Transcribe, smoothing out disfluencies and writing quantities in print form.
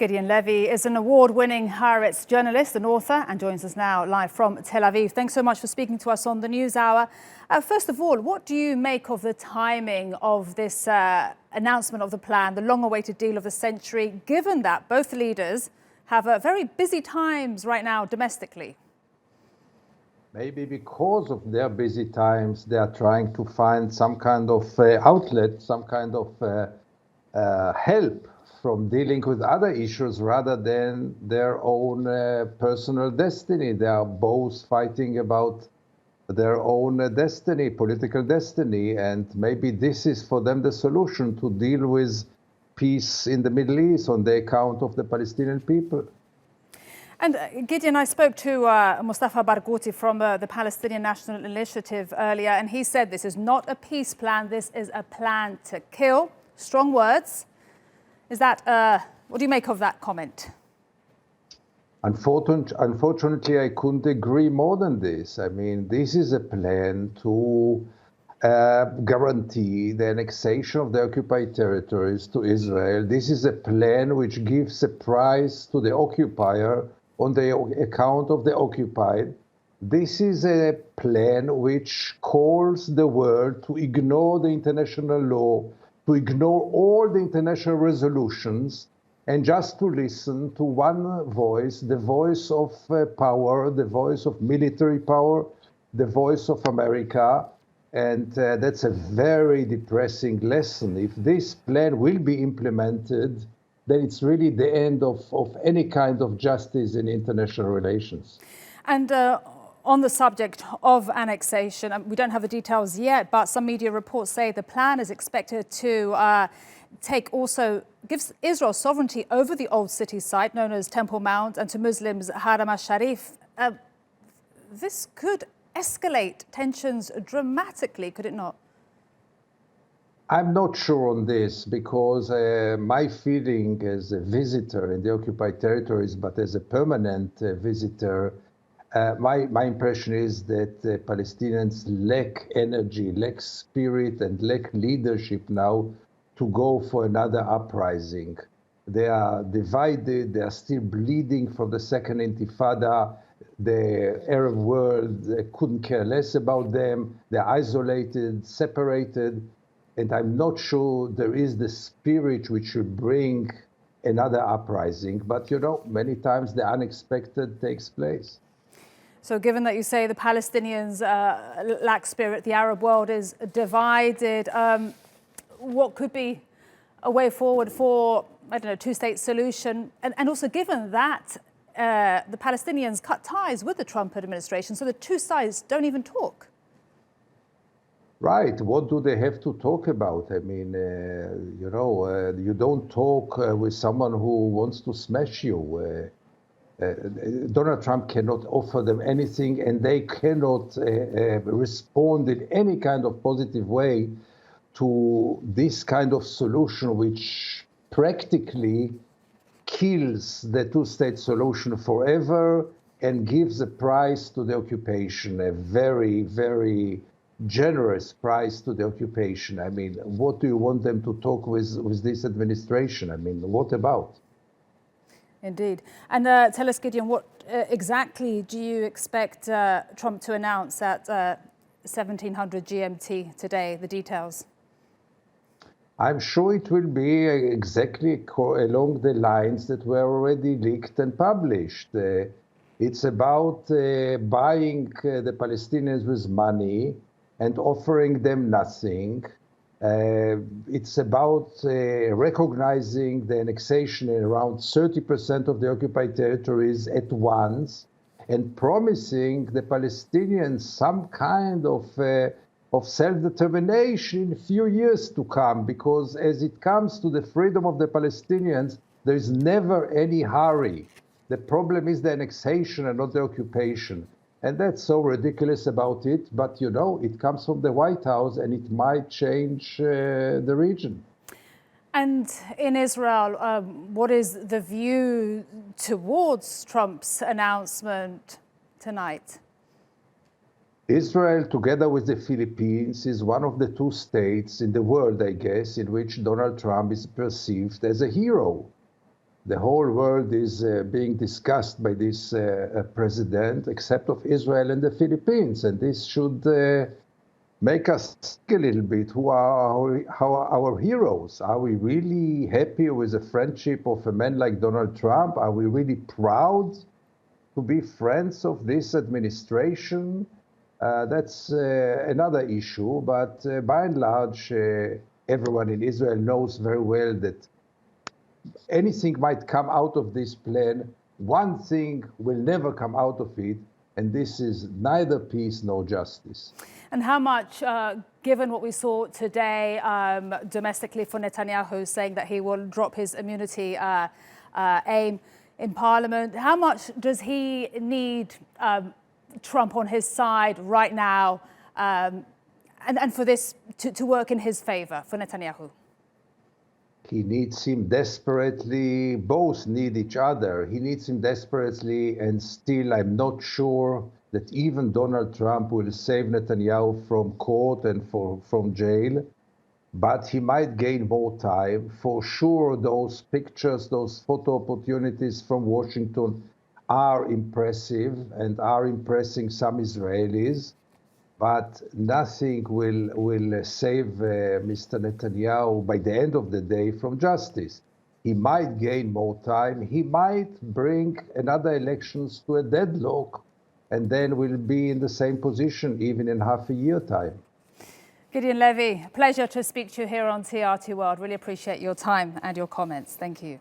Gideon Levy is an award-winning Haaretz journalist and author and joins us now live from Tel Aviv. Thanks so much for speaking to us on the News Hour. First of all, what do you make of the timing of this announcement of the plan, the long-awaited deal of the century, given that both leaders have very busy times right now domestically? Maybe because of their busy times, they are trying to find some kind of outlet, some kind of help from dealing with other issues rather than their own personal destiny. They are both fighting about their own destiny, political destiny, and maybe this is for them the solution to deal with peace in the Middle East on the account of the Palestinian people. And Gideon, I spoke to Mustafa Barghouti from the Palestinian National Initiative earlier, and he said this is not a peace plan, this is a plan to kill. Strong words. Is that, what do you make of that comment? Unfortunately, I couldn't agree more than this. I mean, this is a plan to guarantee the annexation of the occupied territories to Israel. This is a plan which gives a prize to the occupier on the account of the occupied. This is a plan which calls the world to ignore the international law, to ignore all the international resolutions, and just to listen to one voice, the voice of power, the voice of military power, the voice of America. And that's a very depressing lesson. If this plan will be implemented, then it's really the end of any kind of justice in international relations. And on the subject of annexation, we don't have the details yet, but some media reports say the plan is expected to gives Israel sovereignty over the old city site known as Temple Mount and to Muslims Haram al-Sharif. This could escalate tensions dramatically, could it not? I'm not sure on this because my feeling as a visitor in the occupied territories, but as a permanent visitor, my impression is that the Palestinians lack energy, lack spirit, and lack leadership now to go for another uprising. They are divided, they are still bleeding from the second Intifada. The Arab world couldn't care less about them. They're isolated, separated, and I'm not sure there is the spirit which should bring another uprising. But, you know, many times the unexpected takes place. So given that you say the Palestinians lack spirit, the Arab world is divided, what could be a way forward for, I don't know, two-state solution? And also given that the Palestinians cut ties with the Trump administration, so the two sides don't even talk. Right. What do they have to talk about? I mean, you don't talk with someone who wants to smash you. Donald Trump cannot offer them anything, and they cannot respond in any kind of positive way to this kind of solution, which practically kills the two-state solution forever and gives a price to the occupation, a very, very generous price to the occupation. I mean, what do you want them to talk with this administration? I mean, what about? Indeed. And tell us, Gideon, what exactly do you expect Trump to announce at 1700 GMT today, the details? I'm sure it will be exactly along the lines that were already leaked and published. It's about buying the Palestinians with money and offering them nothing. It's about recognizing the annexation in around 30% of the occupied territories at once and promising the Palestinians some kind of self-determination in a few years to come, because as it comes to the freedom of the Palestinians, there is never any hurry. The problem is the annexation and not the occupation. And that's so ridiculous about it. But, you know, it comes from the White House and it might change the region. And in Israel, what is the view towards Trump's announcement tonight? Israel, together with the Philippines, is one of the two states in the world, I guess, in which Donald Trump is perceived as a hero. The whole world is being discussed by this president, except of Israel and the Philippines. And this should make us think a little bit, who are our heroes? Are we really happy with the friendship of a man like Donald Trump? Are we really proud to be friends of this administration? That's another issue, but by and large, everyone in Israel knows very well that anything might come out of this plan. One thing will never come out of it, and this is neither peace nor justice. And how much, given what we saw today domestically for Netanyahu, saying that he will drop his immunity aim in Parliament, how much does he need Trump on his side right now and for this to work in his favor for Netanyahu? He needs him desperately. Both need each other. He needs him desperately, and still I'm not sure that even Donald Trump will save Netanyahu from court and from jail. But he might gain more time. For sure, those pictures, those photo opportunities from Washington are impressive and are impressing some Israelis. But nothing will save Mr. Netanyahu by the end of the day from justice. He might gain more time. He might bring another elections to a deadlock, and then we'll be in the same position even in half a year time. Gideon Levy, pleasure to speak to you here on TRT World. Really appreciate your time and your comments. Thank you.